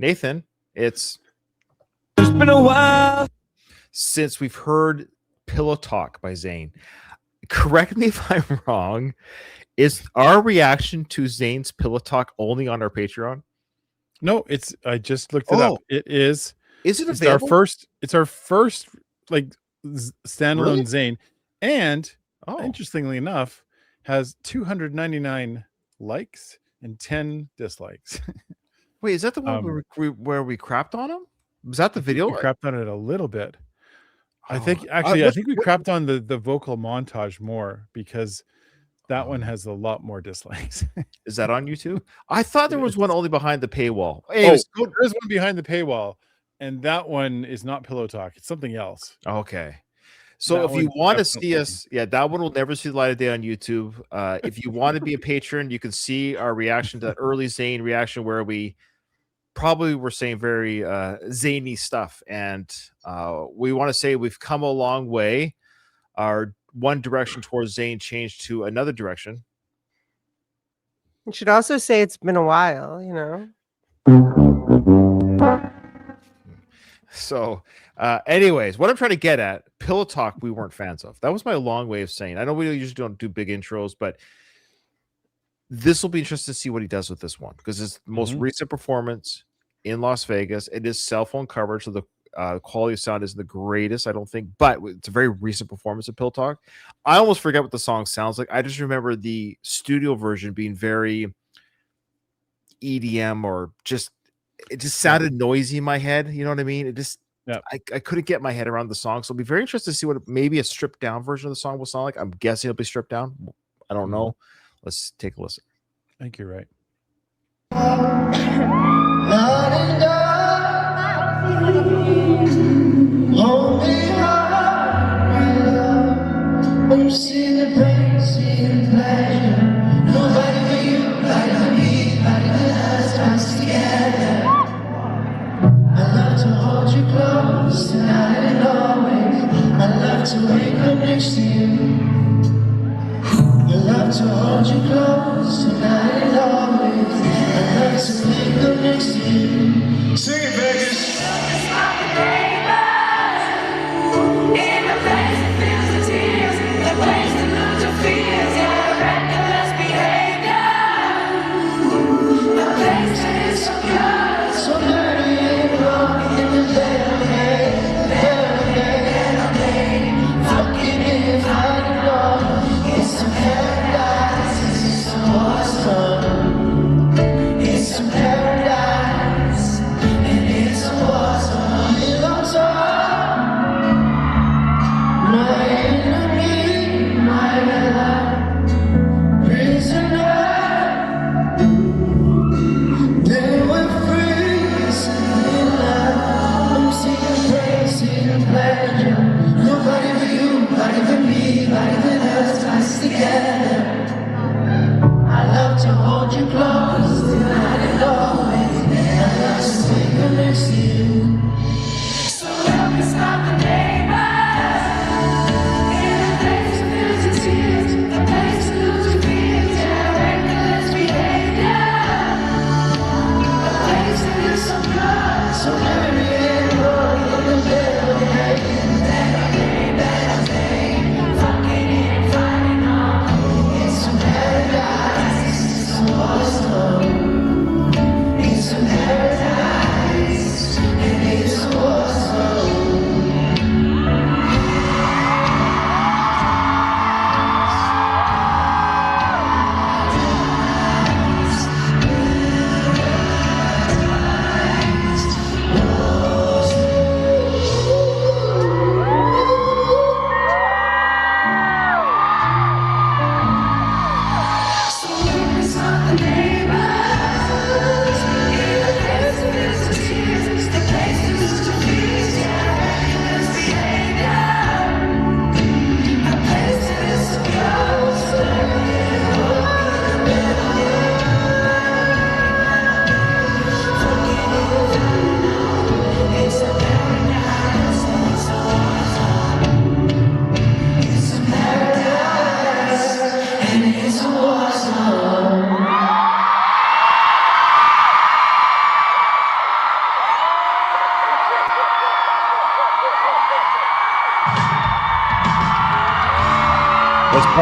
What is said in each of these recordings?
Nathan, it's been a while since we've heard Pillow Talk by Zayn. Correct me if I'm wrong. Is our reaction to Zayn's Pillow Talk only on our Patreon? No, it's. I just looked it up. It is. Is it It's available? It's our first like standalone Really? Zayn, and interestingly enough, has 299 likes and 10 dislikes. Wait, is that the one where we crapped on him? Was that the video? We crapped on it a little bit. I think we crapped on the vocal montage more because that one has a lot more dislikes. Is that on YouTube? I thought there was one only behind the paywall. There is one behind the paywall, and that one is not Pillow Talk. It's something else. Okay. So if you want to see us, that one will never see the light of day on YouTube. If you want to be a patron, you can see our reaction to that early Zayn reaction where we probably were saying very zany stuff. And we want to say we've come a long way. Our one direction towards Zayn changed to another direction. You should also say it's been a while, you know. So anyways, what I'm trying to get at, Pillow Talk we weren't fans of. That was my long way of saying. I know we usually don't do big intros, but this will be interesting to see what he does with this one because it's the most recent performance in Las Vegas. It is cell phone coverage, so the quality of sound isn't the greatest, I don't think, but it's a very recent performance of Pillow Talk. I almost forget what the song sounds like. I just remember the studio version being very EDM or it just sounded noisy in my head. You know what I mean? It just, I couldn't get my head around the song. So I'll be very interested to see what maybe a stripped down version of the song will sound like. I'm guessing it'll be stripped down. I don't know. Let's take a listen. I think you're right. When you see the pain, see the pleasure. Nobody but you, nobody but me, nobody but us together. I love to hold you close tonight and always. I love to wake up next to you. I love to hold you close tonight and always. I love to wake up next to you. Sing it, Vegas. It's a paradise.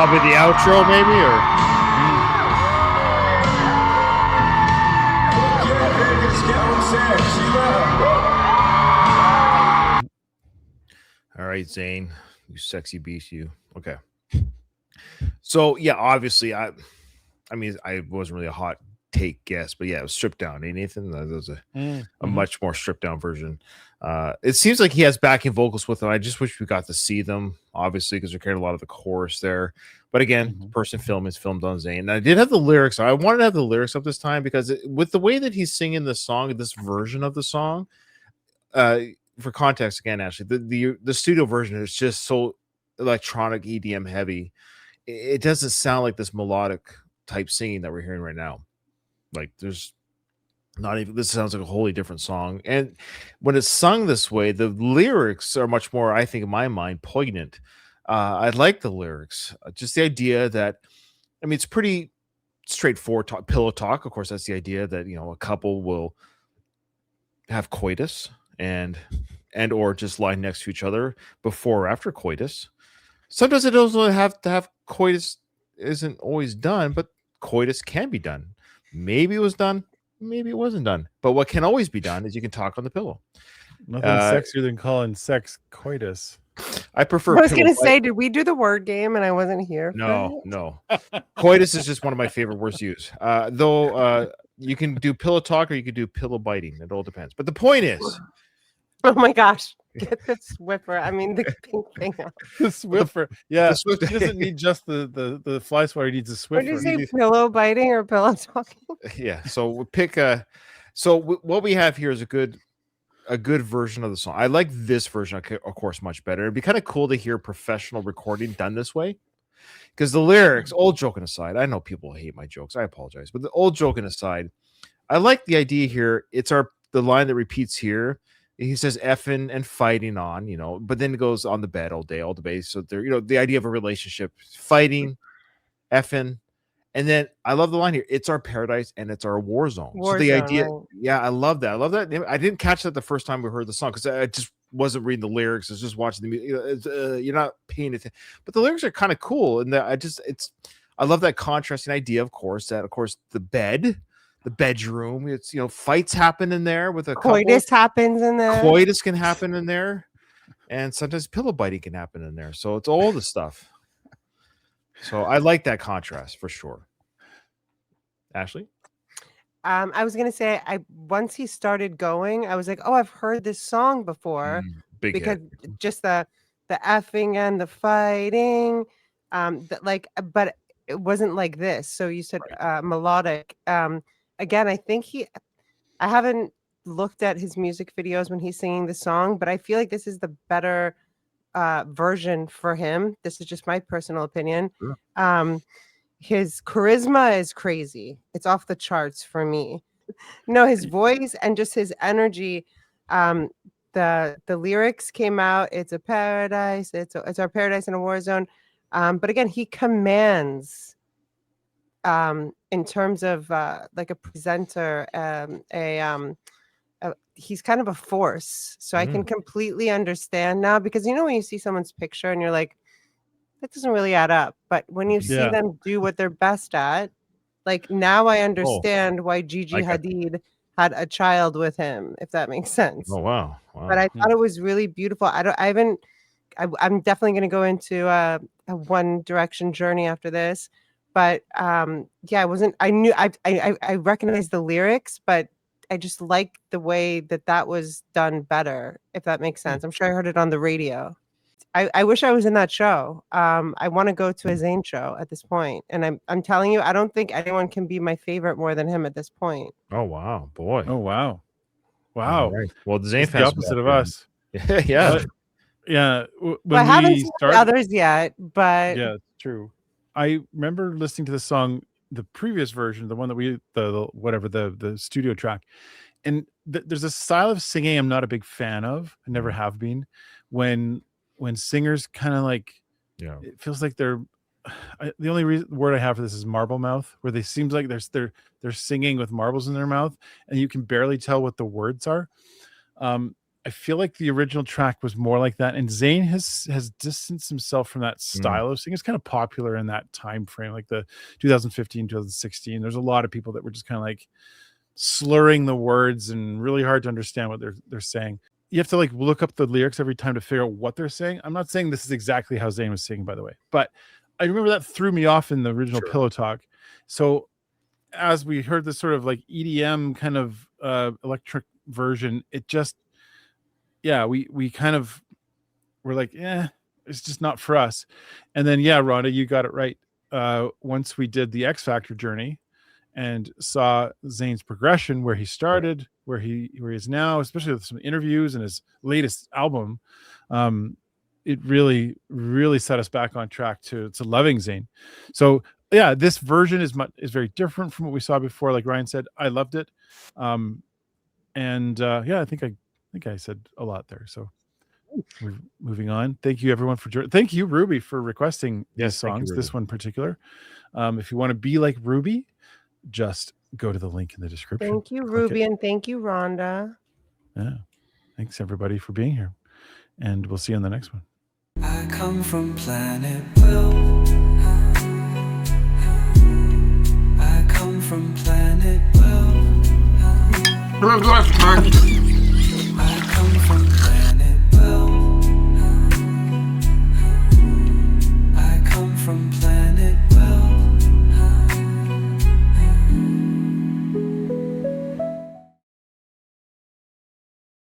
probably the outro, maybe, or all right, Zayn, you sexy beast, you. Okay. So yeah, obviously, I mean, I wasn't really a hot take guess, but yeah, it was stripped down. Ain't Nathan? That was a much more stripped down version. It seems like he has backing vocals with him. I just wish we got to see them, obviously, because they're carrying a lot of the chorus there. But again, the person filming is filmed on Zayn. And I did have the lyrics. I wanted to have the lyrics up this time because with the way that he's singing the song, this version of the song, for context again, Ashley, the studio version is just so electronic EDM heavy. It doesn't sound like this melodic type singing that we're hearing right now. Like there's not even, this sounds like a wholly different song. And when it's sung this way, the lyrics are much more, I think, in my mind, poignant. I like the lyrics, just the idea that, I mean, it's pretty straightforward pillow talk. Of course, that's the idea that, you know, a couple will have coitus and or just lie next to each other before or after coitus. Sometimes it doesn't have to have coitus, isn't always done, but coitus can be done. Maybe it was done, maybe it wasn't done. But what can always be done is you can talk on the pillow. Nothing sexier than calling sex coitus. I prefer. I was going to say, did we do the word game and I wasn't here? No. Coitus is just one of my favorite words to use. Though you can do pillow talk or you can do pillow biting. It all depends. But the point is, oh my gosh, get the Swiffer. I mean, the pink thing. The Swiffer. Yeah, the Swiffer. He doesn't need just the fly swatter. He needs a Swiffer. What did you say, pillow biting or pillow talking? Yeah. So we'll pick a. So what we have here is a good version of the song. I like this version, of course, much better. It'd be kind of cool to hear professional recording done this way. Because the lyrics, old joking aside, I know people hate my jokes. I apologize. But the old joking aside, I like the idea here. It's the line that repeats here. He says effing and fighting on, you know, but then it goes on the bed all day. So there, you know, the idea of a relationship, fighting, effing. And then I love the line here. It's our paradise and it's our war zone. So the idea, right? Yeah, I love that. I love that. I didn't catch that the first time we heard the song because I just wasn't reading the lyrics. I was just watching the music. You're not paying attention, but the lyrics are kind of cool. And I love that contrasting idea, of course, the bedroom, it's, you know, fights happen in there with a coitus happens in there. Coitus can happen in there. And sometimes pillow biting can happen in there. So it's all the stuff. So I like that contrast for sure. Ashley? I was gonna say, once he started going, I was like, oh, I've heard this song before. Because hit. Just the effing and the fighting, but it wasn't like this. So you said right. Melodic. Again, I think I haven't looked at his music videos when he's singing the song, but I feel like this is the better version for him. This is just my personal opinion. Sure. His charisma is crazy. It's off the charts for me. No, his voice and just his energy. The lyrics came out. It's a paradise. It's our paradise in a war zone. But again, he commands in terms of like a presenter, he's kind of a force. So I can completely understand now, because you know when you see someone's picture and you're like, that doesn't really add up. But when you see them do what they're best at, like now I understand why Gigi Hadid had a child with him, if that makes sense. Oh wow. But I thought it was really beautiful. I'm definitely going to go into a One Direction journey after this. But I recognized the lyrics, but I just like the way that was done better, if that makes sense. I'm sure I heard it on the radio. I wish I was in that show. I want to go to a Zayn show at this point. And I'm telling you, I don't think anyone can be my favorite more than him at this point. Oh, wow. Boy. Oh, wow. Wow. Right. Well, the Zayn fans the opposite of us. Yeah. Yeah. I haven't seen the others yet, but yeah, it's true. I remember listening to the song, the previous version, the one that the studio track, and there's a style of singing I'm not a big fan of. I never have been. When singers kind of like, it feels like they're. The only word I have for this is marble mouth, where they seems like they're singing with marbles in their mouth, and you can barely tell what the words are. I feel like the original track was more like that, and Zayn has distanced himself from that style of singing. It's kind of popular in that time frame, like the 2015, 2016. There's a lot of people that were just kind of like slurring the words and really hard to understand what they're saying. You have to like look up the lyrics every time to figure out what they're saying. I'm not saying this is exactly how Zayn was singing, by the way, but I remember that threw me off in the original Pillow Talk. So as we heard this sort of like EDM kind of electric version, it just, we kind of were like, it's just not for us. And then, Rhonda, you got it right. Once we did the X Factor journey and saw Zayn's progression, where he started, where he is now, especially with some interviews and his latest album, it really, really set us back on track to loving Zayn. So this version is very different from what we saw before. Like Ryan said, I loved it. I think I said a lot there. So we're moving on. Thank you everyone for joining. Thank you, Ruby, for requesting these songs. This one in particular. If you want to be like Ruby, just go to the link in the description. Thank you, Ruby, and thank you, Rhonda. Yeah. Thanks everybody for being here. And we'll see you on the next one. I come from planet Will. I come from planet Will. I come from planet